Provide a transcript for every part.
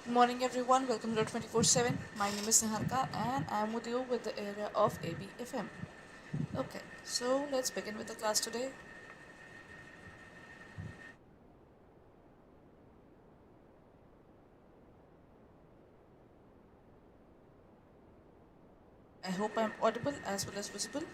Good morning, everyone. Welcome to 24/7. My name is Niharika, and I'm with you with the area of ABFM. Okay, so let's begin with the class today. I hope I'm audible as well as visible.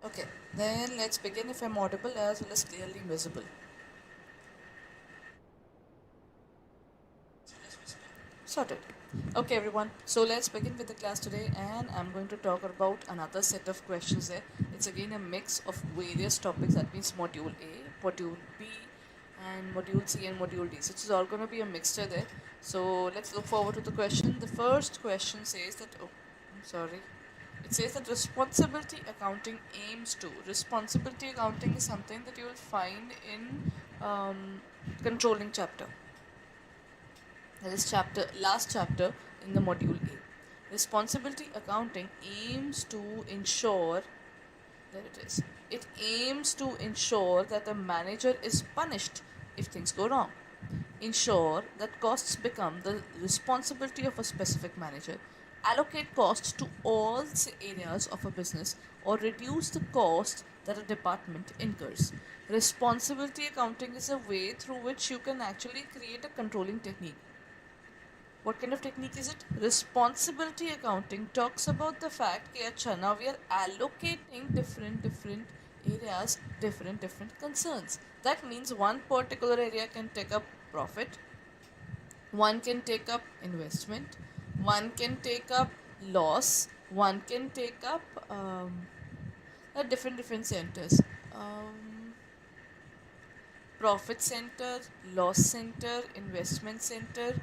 Okay, then let's begin if I'm audible as well as clearly visible. Sorted. Okay, everyone. So let's begin with the class today, and I'm going to talk about another set of questions there. It's again a mix of various topics. That means Module A, Module B, and Module C and Module D. So it's all going to be a mixture there. So let's look forward to the question. The first question says that. Oh, I'm sorry. It says that responsibility accounting aims to. Responsibility accounting is something that you will find in controlling chapter. That is last chapter in the module A. Responsibility accounting aims to ensure, there it is, it aims to ensure that the manager is punished if things go wrong. Ensure that costs become the responsibility of a specific manager. Allocate costs to all areas of a business or reduce the cost that a department incurs. Responsibility accounting is a way through which you can actually create a controlling technique. What kind of technique is it? Responsibility accounting talks about the fact that now we are allocating different areas, different concerns. That means one particular area can take up profit, one can take up investment, one can take up loss, one can take up different centers. Profit center, loss center, investment center.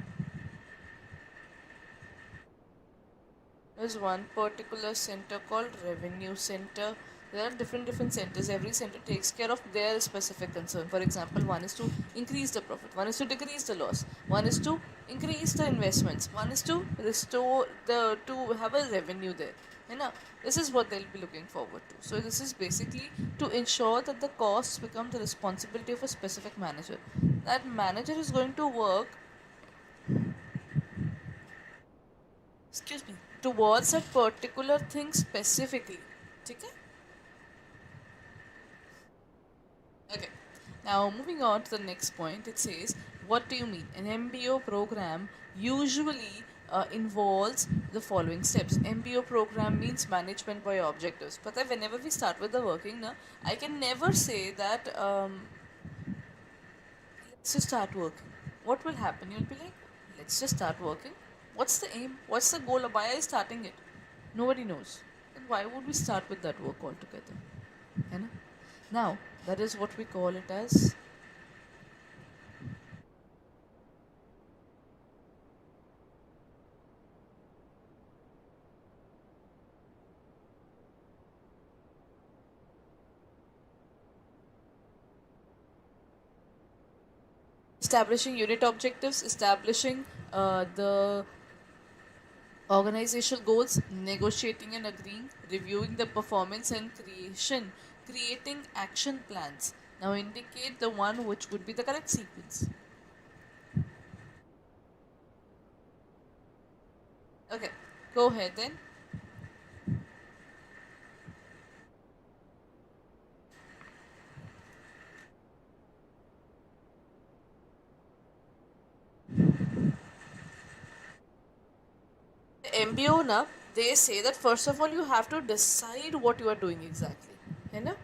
There's one particular center called revenue center. There are different centers. Every center takes care of their specific concern. For example, one is to increase the profit, one is to decrease the loss, one is to increase the investments, one is to restore to have a revenue there. You know, this is what they'll be looking forward to. So this is basically to ensure that the costs become the responsibility of a specific manager. That manager is going to work, excuse me, towards a particular thing specifically. Okay? Okay. Now moving on to the next point, it says, what do you mean? An MBO program usually involves the following steps. MBO program means management by objectives. But whenever we start with the working, na, I can never say that let's just start working. What will happen? You'll be like, let's just start working. What's the aim? What's the goal? Why are you starting it? Nobody knows. Then why would we start with that work altogether? You know? Now, that is what we call it as establishing unit objectives, establishing the organizational goals, negotiating and agreeing, reviewing the performance and creating action plans. Now indicate the one which would be the correct sequence. Okay, go ahead then. The MBO na, they say that first of all you have to decide what you are doing exactly. You know?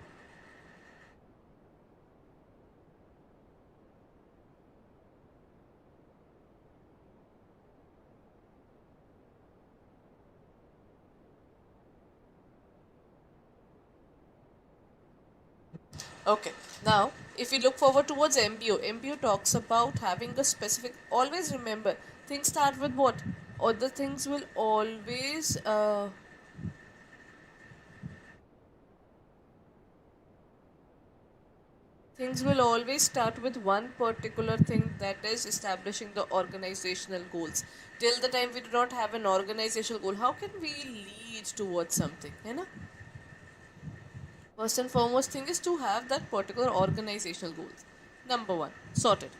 Okay. Now, if you look forward towards MBO, MBO talks about having a specific. Always remember, things start with what? Other things will always. Things will always start with one particular thing, that is establishing the organizational goals. Till the time we do not have an organizational goal, how can we lead towards something? You know? First and foremost thing is to have that particular organizational goals. Number one, sorted.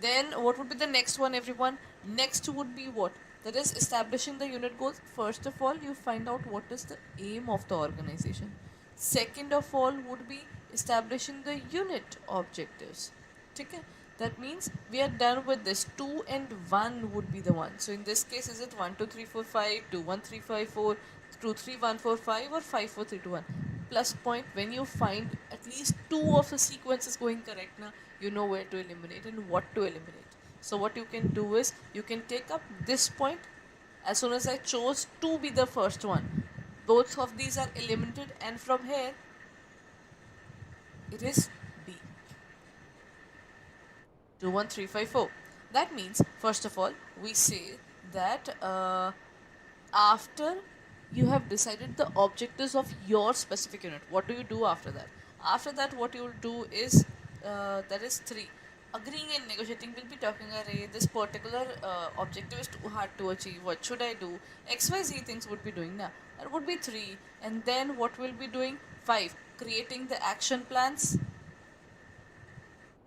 Then what would be the next one, everyone? Next would be what? That is establishing the unit goals. First of all, you find out what is the aim of the organization. Second of all would be establishing the unit objectives. Okay? That means we are done with this. 2 and 1 would be the one. So in this case, is it 1 2 3 4 5, 2 1 3 5 4, 2 3 1 4 5, or 5 4 3 2 1? Plus point, when you find at least two of the sequences going correct now, you know where to eliminate and what to eliminate. So what you can do is you can take up this point. As soon as I chose to be the first one, both of these are eliminated, and from here it is B. 2 1 3 5 4. That means first of all we say that after you have decided the objectives of your specific unit, what do you do after that? After that, what you will do is that is 3. Agreeing and negotiating, will be talking, array, this particular objective is too hard to achieve, what should I do? XYZ things would be doing now. That would be 3. And then what will be doing? 5. Creating the action plans,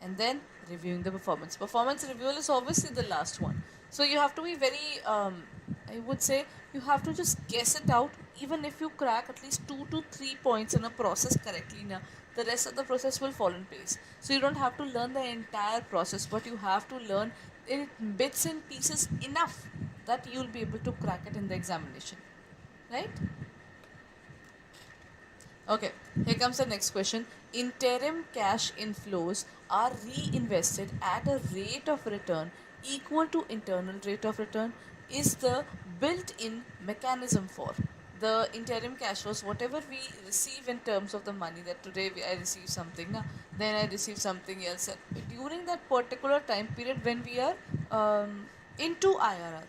and then reviewing the performance. Performance review is obviously the last one. So you have to be very, I would say, you have to just guess it out. Even if you crack at least 2 to 3 points in a process correctly, now the rest of the process will fall in place. So you don't have to learn the entire process, but you have to learn in bits and pieces enough that you'll be able to crack it in the examination, right? Okay, here comes the next question. Interim cash inflows are reinvested at a rate of return equal to internal rate of return is the built-in mechanism for the interim cash flows. Whatever we receive in terms of the money, that today I receive something, then I receive something else, during that particular time period when we are into IRR.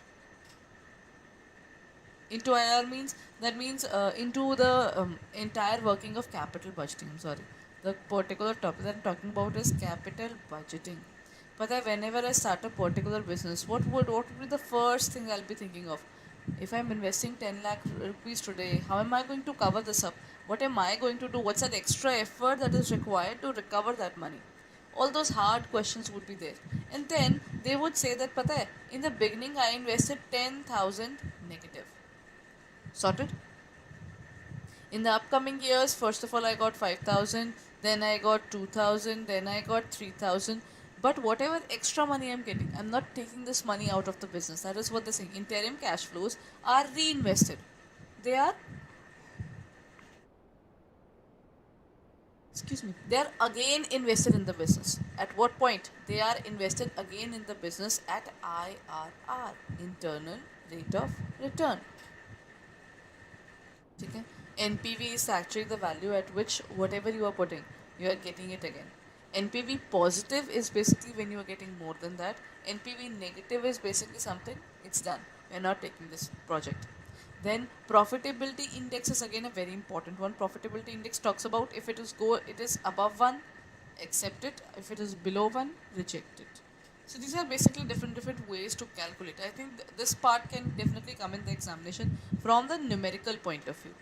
Into IR means, that means into the entire working of capital budgeting. I'm sorry, the particular topic that I'm talking about is capital budgeting. But whenever I start a particular business, what would be the first thing I'll be thinking of? If I'm investing 10 lakh rupees today, how am I going to cover this up? What am I going to do? What's that extra effort that is required to recover that money? All those hard questions would be there. And then they would say that, pata hai, in the beginning I invested 10,000 negative. Sorted? In the upcoming years, first of all, I got 5,000, then I got 2,000, then I got 3,000. But whatever extra money I'm getting, I'm not taking this money out of the business. That is what they're saying. Interim cash flows are reinvested. They are, they are again invested in the business. At what point? They are invested again in the business at IRR, internal rate of return. Okay? NPV is actually the value at which whatever you are putting, you are getting it again. NPV positive is basically when you are getting more than that. NPV negative is basically something, it's done. We are not taking this project. Then profitability index is again a very important one. Profitability index talks about if it is above 1, accept it. If it is below 1, reject it. So these are basically different ways to calculate. I think this part can definitely come in the examination from the numerical point of view.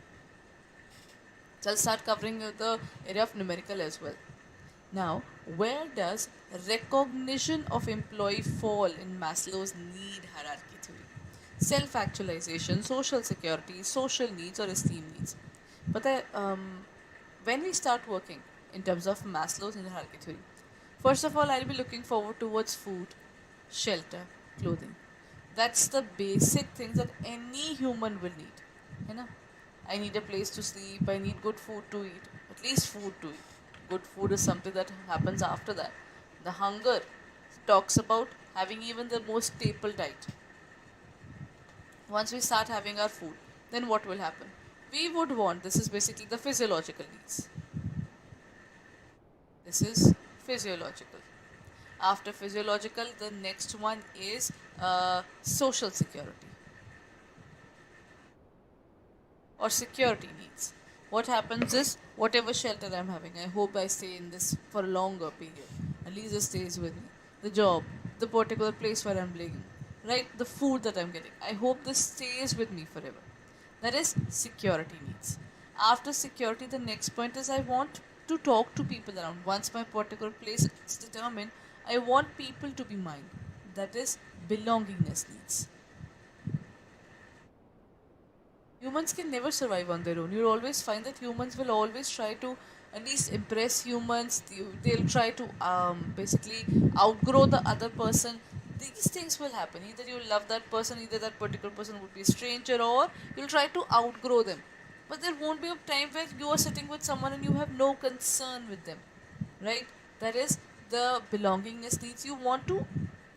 So I'll start covering the area of numerical as well. Now, where does recognition of employee fall in Maslow's need hierarchy theory? Self-actualization, social security, social needs, or esteem needs. But when we start working in terms of Maslow's need hierarchy theory, first of all, I'll be looking forward towards food, shelter, clothing. That's the basic things that any human will need. You know? I need a place to sleep, I need good food to eat, at least food to eat. Good food is something that happens after that. The hunger talks about having even the most staple diet. Once we start having our food, then what will happen? We would want, this is basically the physiological needs. This is physiological. After physiological, the next one is social security or security needs. what happens is whatever shelter I'm having, I hope I stay in this for a longer period. At least it stays with me. The job, the particular place where I'm living, right? The food that I'm getting. I hope this stays with me forever. That is security needs. After security, the next point is I want to talk to people around. Once my particular place is determined, I want people to be mine. That is belongingness needs. Humans can never survive on their own. You'll always find that humans will always try to at least impress humans. They'll try to basically outgrow the other person. These things will happen. Either you'll love that person, either that particular person would be a stranger, or you'll try to outgrow them. But there won't be a time where you are sitting with someone and you have no concern with them, right? That is the belongingness needs. You want to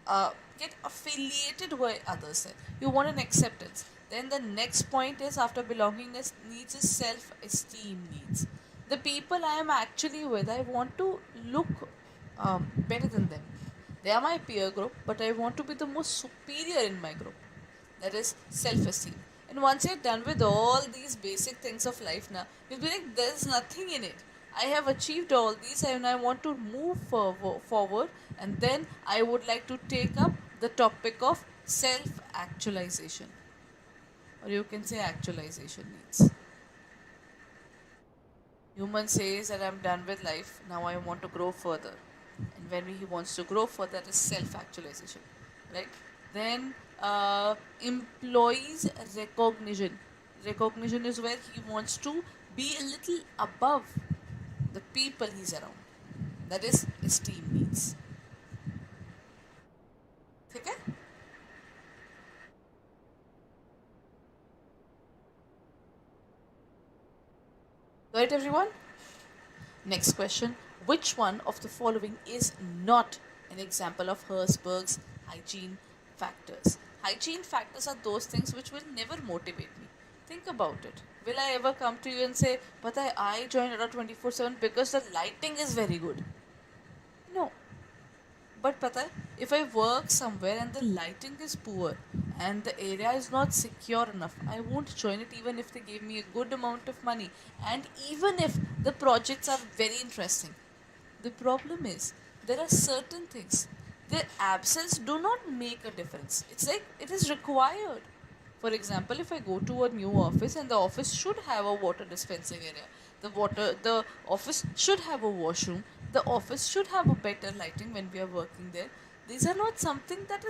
uh, get affiliated with others. You want an acceptance. Then the next point is after belongingness needs is self-esteem needs. The people I am actually with, I want to look better than them. They are my peer group, but I want to be the most superior in my group. That is self-esteem. And once you're done with all these basic things of life now, you'll be like, there's nothing in it. I have achieved all these and I want to move forward, and then I would like to take up the topic of self-actualization, or you can say actualization needs. Human says that I'm done with life, now I want to grow further. And when he wants to grow further, that is self-actualization, right? Then employees recognition. Recognition is where he wants to be a little above the people he's around. That is esteem needs. Okay? Got it, everyone? Next question. Which one of the following is not an example of Herzberg's hygiene factors? Hygiene factors are those things which will never motivate me. Think about it. Will I ever come to you and say, but I joined Adda 24/7 because the lighting is very good? No. But pata hai, if I work somewhere and the lighting is poor and the area is not secure enough, I won't join it even if they give me a good amount of money and even if the projects are very interesting. The problem is there are certain things. Their absence do not make a difference. It's like it is required. For example, if I go to a new office and the office should have a water dispensing area, the office should have a washroom, the office should have a better lighting when we are working there. These are not something that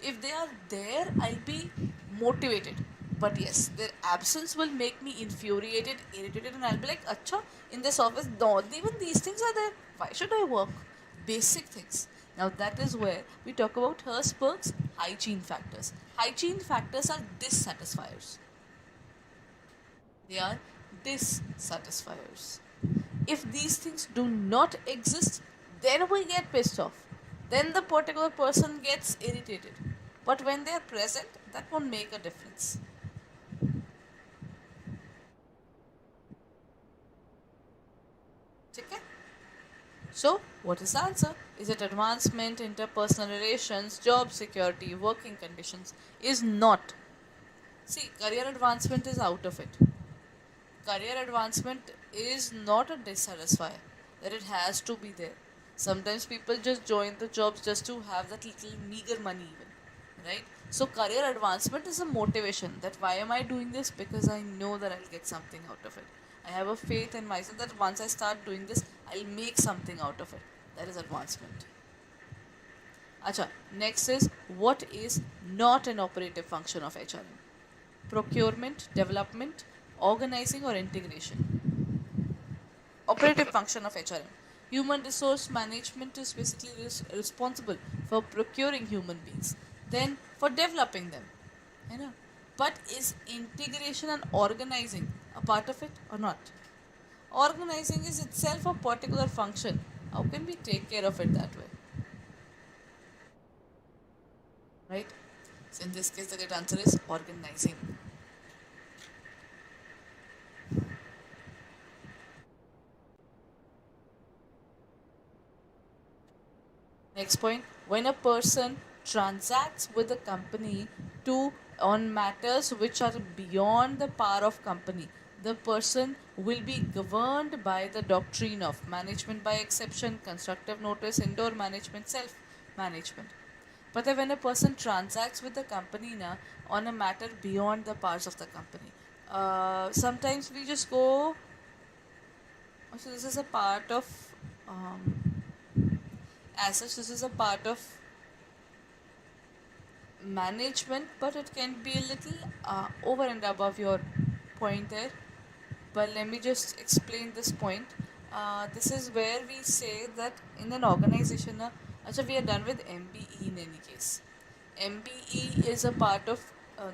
if they are there, I'll be motivated. But yes, their absence will make me infuriated, irritated, and I'll be like, Acha, in this office, no, even these things are there. Why should I work? Basic things. Now that is where we talk about Herzberg's hygiene factors. Hygiene factors are dissatisfiers. They are dissatisfiers. If these things do not exist, then we get pissed off. Then the particular person gets irritated. But when they are present, that won't make a difference. Okay? So, what is the answer? Is it advancement, interpersonal relations, job security, working conditions? Is not. See, career advancement is out of it. Career advancement is not a dissatisfier, that it has to be there. Sometimes people just join the jobs just to have that little meager money, even, right? So, career advancement is a motivation that why am I doing this? Because I know that I'll get something out of it. I have a faith in myself that once I start doing this, I'll make something out of it. That is advancement. Acha, next is what is not an operative function of HRM? Procurement, development, organizing, or integration. Operative function of HRM. Human resource management is basically responsible for procuring human beings, then for developing them. You know. But is integration and organizing a part of it or not? Organizing is itself a particular function. How can we take care of it that way? Right? So in this case, the correct answer is organizing. Next point, when a person transacts with a company to on matters which are beyond the power of company, the person will be governed by the doctrine of management by exception, constructive notice, indoor management, self management. But then when a person transacts with the company na, on a matter beyond the powers of the company, sometimes we just go. So this is a part of, um, as such, this is a part of management, but it can be a little over and above your point there. But let me just explain this point. This is where we say that in an organization, actually we are done with MBE in any case. MBE is a part of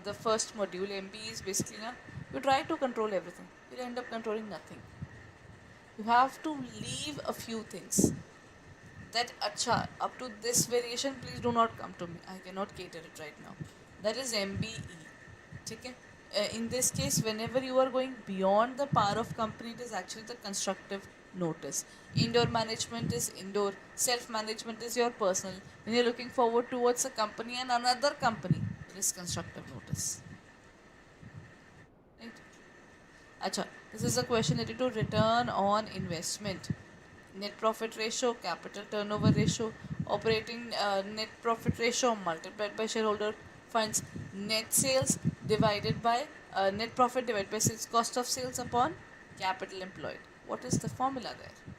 the first module. MBE is basically you try to control everything. You end up controlling nothing. You have to leave a few things. That acha, up to this variation, please do not come to me. I cannot cater it right now. That is MBE. Okay? In this case, whenever you are going beyond the power of company, it is actually the constructive notice. Indoor management is indoor, self management is your personal. When you're looking forward towards a company and another company, it is constructive notice. Right? Acha, this is a question related to return on investment. Net profit ratio, capital turnover ratio, operating net profit ratio multiplied by shareholder funds, net sales divided by net profit divided by sales cost of sales upon capital employed. What is the formula there?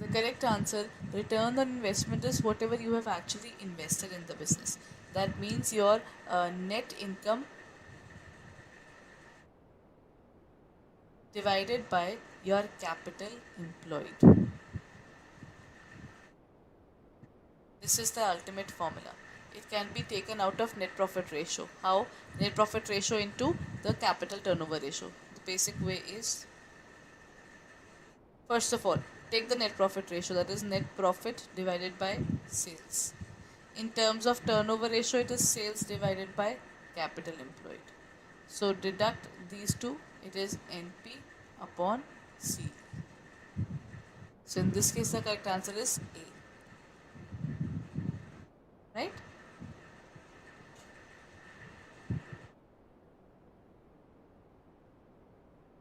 The correct answer, return on investment, is whatever you have actually invested in the business. That means your net income divided by your capital employed. This is the ultimate formula. It can be taken out of net profit ratio. How? Net profit ratio into the capital turnover ratio. The basic way is, first of all, take the net profit ratio, that is net profit divided by sales. In terms of turnover ratio, it is sales divided by capital employed. So deduct these two, it is NP upon C. So in this case, the correct answer is A. Right?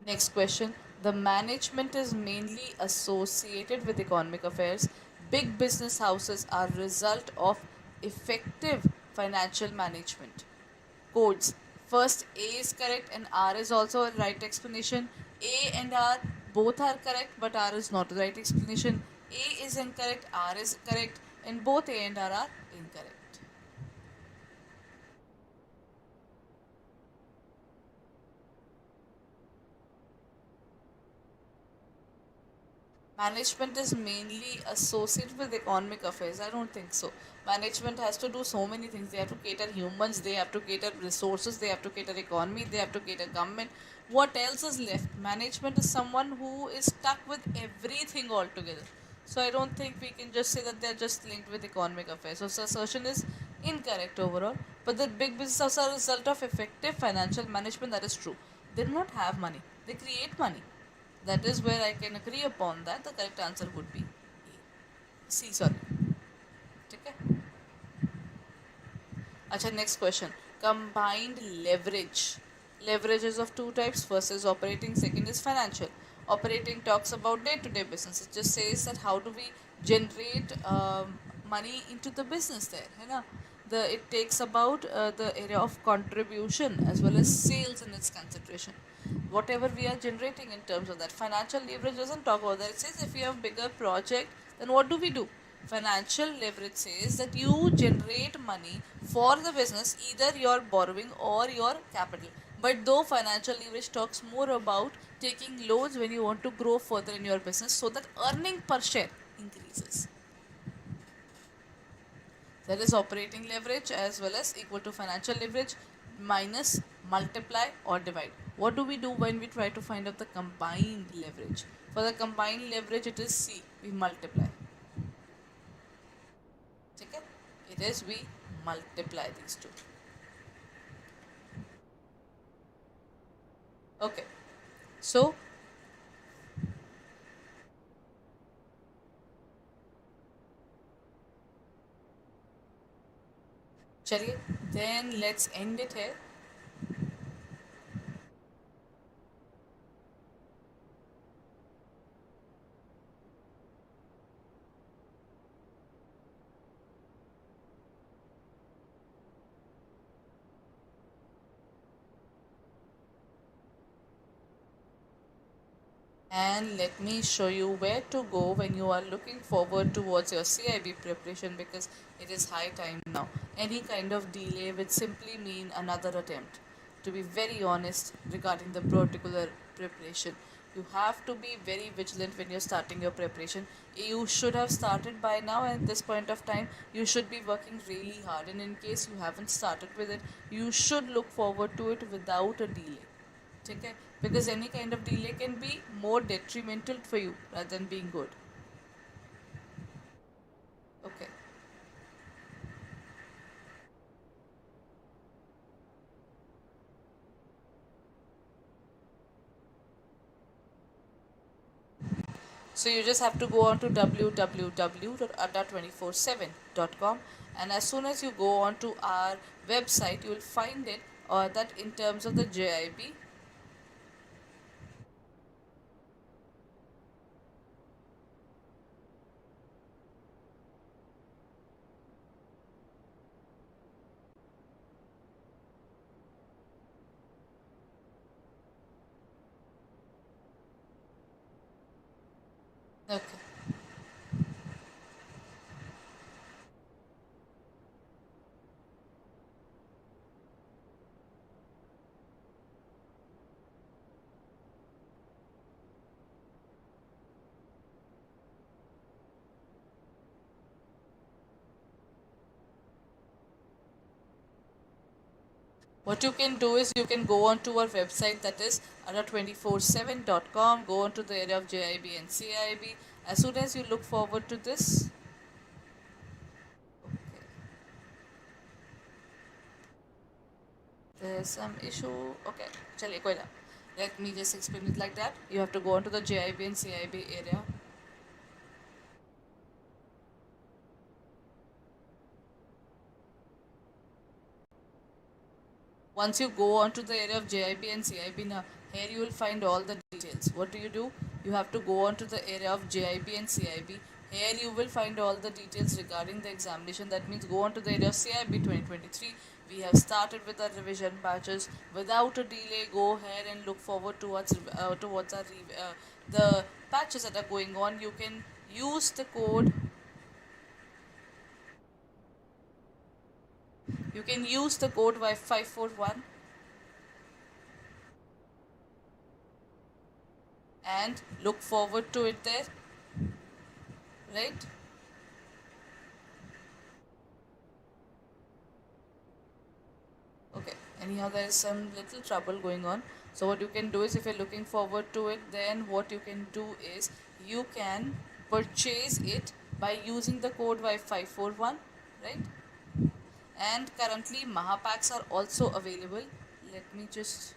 Next question. The management is mainly associated with economic affairs. Big business houses are result of effective financial management. Codes. First A is correct and R is also a right explanation. A and R both are correct, but R is not the right explanation. A is incorrect, R is correct, and both A and R are incorrect. Management is mainly associated with economic affairs. I don't think so. Management has to do so many things. They have to cater humans, they have to cater resources, they have to cater economy, they have to cater government. What else is left? Management is someone who is stuck with everything altogether. So I don't think we can just say that they are just linked with economic affairs. So assertion is incorrect overall. But the big businesses are a result of effective financial management. That is true. They do not have money. They create money. That is where I can agree upon that. The correct answer would be C. Sorry. Okay. Acha, next question. Combined leverage. Leverage is of two types. First is operating, second is financial. Operating talks about day-to-day business. It just says that how do we generate money into the business there. You know? It takes about the area of contribution as well as sales in its consideration. Whatever we are generating in terms of that. Financial leverage doesn't talk about that. It says if you have bigger project, then what do? Financial leverage says that you generate money for the business, either your borrowing or your capital. But though financial leverage talks more about taking loans when you want to grow further in your business so that earning per share increases. That is operating leverage as well as equal to financial leverage minus multiply or divide. What do we do when we try to find out the combined leverage? For the combined leverage, it is C. We multiply. Okay? It is we multiply these two. Okay. So, चलिए then let's end it here. And let me show you where to go when you are looking forward towards your CIB preparation, because it is high time now. Any kind of delay would simply mean another attempt. To be very honest regarding the particular preparation, you have to be very vigilant when you're starting your preparation. You should have started by now, and at this point of time, you should be working really hard. And in case you haven't started with it, you should look forward to it without a delay. ठीक है, because any kind of delay can be more detrimental for you rather than being good. Okay, so you just have to go on to www.adda247.com, and as soon as you go on to our website, you will find it, or that in terms of the JIB. Okay. What you can do is you can go on to our website, that is adda247.com, go on to the area of JIB and CIB. As soon as you look forward to this, there's some issue. Okay, chaliye, koi na. Let me just explain it like that. You have to go on to the JIB and CIB area. Once you go on to the area of JIB and CIB now, here you will find all the details. What do? You have to go on to the area of JIB and CIB. Here you will find all the details regarding the examination. That means go on to the area of CIB 2023. We have started with our revision batches. Without a delay, go ahead and look forward towards the patches that are going on. You can use the code. You can use the code Y541 and look forward to it there, right? Okay, anyhow there is some little trouble going on, so what you can do is, if you're looking forward to it, then what you can do is you can purchase it by using the code Y541, right? And currently Mahapacks are also available. Let me just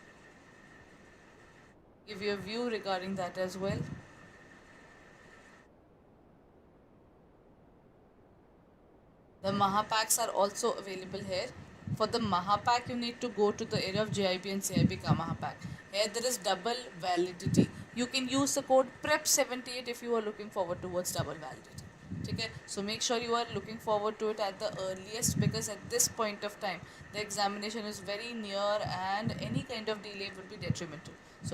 give you a view regarding that as well. The Mahapacks are also available here. For the Mahapack, you need to go to the area of JIB and CIB ka Mahapack. Here there is double validity. You can use the code PREP78 if you are looking forward towards double validity. Okay? So make sure you are looking forward to it at the earliest, because at this point of time the examination is very near and any kind of delay will be detrimental. So